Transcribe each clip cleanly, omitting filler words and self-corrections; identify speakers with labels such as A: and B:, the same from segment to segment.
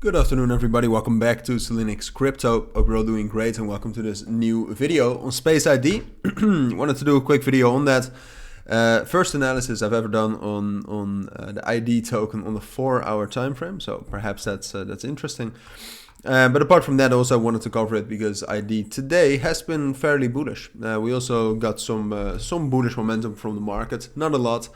A: Good afternoon everybody, welcome back to Cilinix Crypto. Hope you're all doing great and welcome to this new video on Space ID. Wanted to do a quick video on that. First analysis I've ever done on the ID token on a 4-hour time frame, so perhaps that's interesting. But apart from that, also I wanted to cover it because ID today has been fairly bullish. We also got some bullish momentum from the market, not a lot.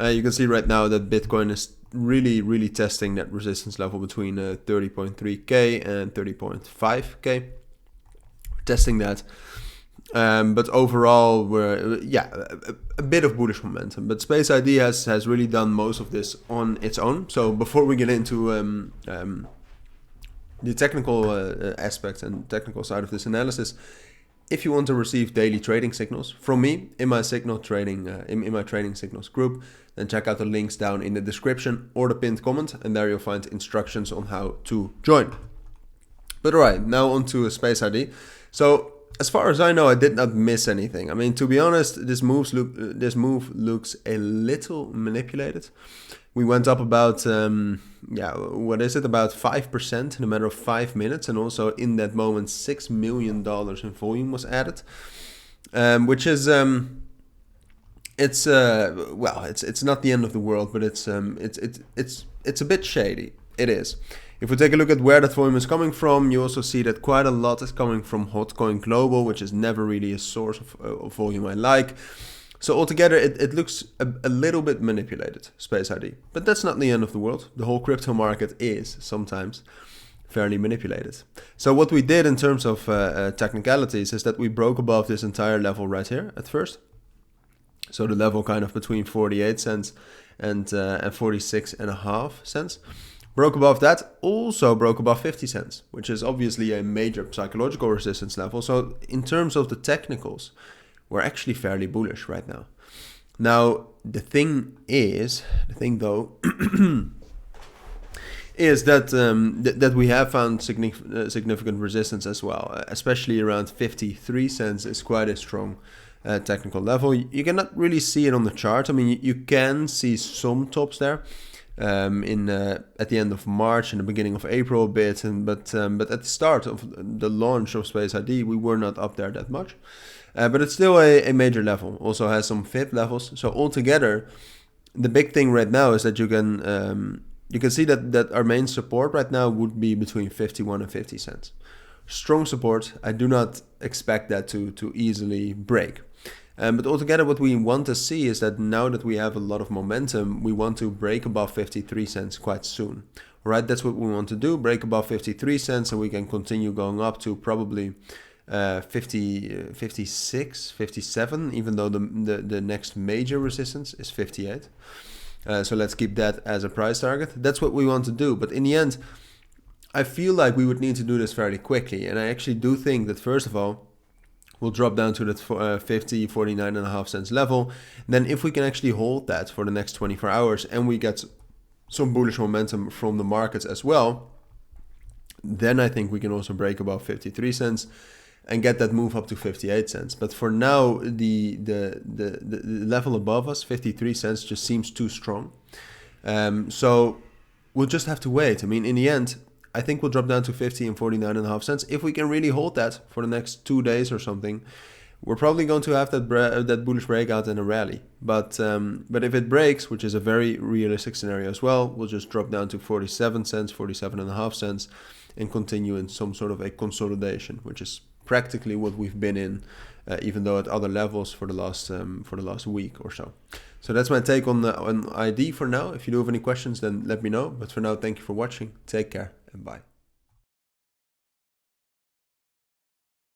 A: You can see right now that Bitcoin is really testing that resistance level between 30.3k and 30.5k. Testing that, but overall we're a bit of bullish momentum. But Space ID has really done most of this on its own. So before we get into the technical aspects and technical side of this analysis, if you want to receive daily trading signals from me in my signal trading in my trading signals group, then check out the links down in the description or the pinned comment, and there you'll find instructions on how to join. But alright, now on to Space ID. So as far as I know, I did not miss anything. I mean, to be honest, this move looks a little manipulated. We went up about about 5% in a matter of 5 minutes, and also in that moment $6 million in volume was added, which is it's not the end of the world, but it's a bit shady. It is. If we take a look at where that volume is coming from, you also see that quite a lot is coming from Hotcoin Global, which is never really a source of volume I like. So altogether, it looks a little bit manipulated, Space ID. But that's not the end of the world. The whole crypto market is sometimes fairly manipulated. So what we did in terms of technicalities is that we broke above this entire level right here at first. So the level kind of between 48 cents and 46.5 cents. Broke above that, also broke above 50 cents, which is obviously a major psychological resistance level. So in terms of the technicals, we're actually fairly bullish right now. Now, the thing though, is that that we have found significant resistance as well, especially around 53 cents is quite a strong technical level. You cannot really see it on the chart. I mean, you can see some tops there at the end of March and the beginning of April a bit, but at the start of the launch of Space ID, we were not up there that much. But it's still a major level. Also has some fib levels. So altogether, the big thing right now is that you can see that our main support right now would be between 51 and 50 cents. Strong support. I do not expect that to easily break. But altogether, what we want to see is that now that we have a lot of momentum, we want to break above 53 cents quite soon. All right, that's what we want to do. Break above 53 cents, and we can continue going up to probably 56, 57, even though the next major resistance is 58. So let's keep that as a price target. That's what we want to do. But in the end, I feel like we would need to do this fairly quickly. And I actually do think that, first of all, we'll drop down to that 49.5 cents level. And then if we can actually hold that for the next 24 hours and we get some bullish momentum from the markets as well, then I think we can also break above 53 cents and get that move up to 58 cents. But for now, the level above us, 53 cents, just seems too strong. So we'll just have to wait. I mean, in the end, I think we'll drop down to 50 and 49.5 cents. If we can really hold that for the next 2 days or something, we're probably going to have that bullish breakout in a rally. But if it breaks, which is a very realistic scenario as well, we'll just drop down to 47 cents, 47.5 cents, and continue in some sort of a consolidation, which is practically what we've been in, even though at other levels for the last week or so. So that's my take on ID for now. If you do have any questions, then let me know. But for now, thank you for watching. Take care and bye.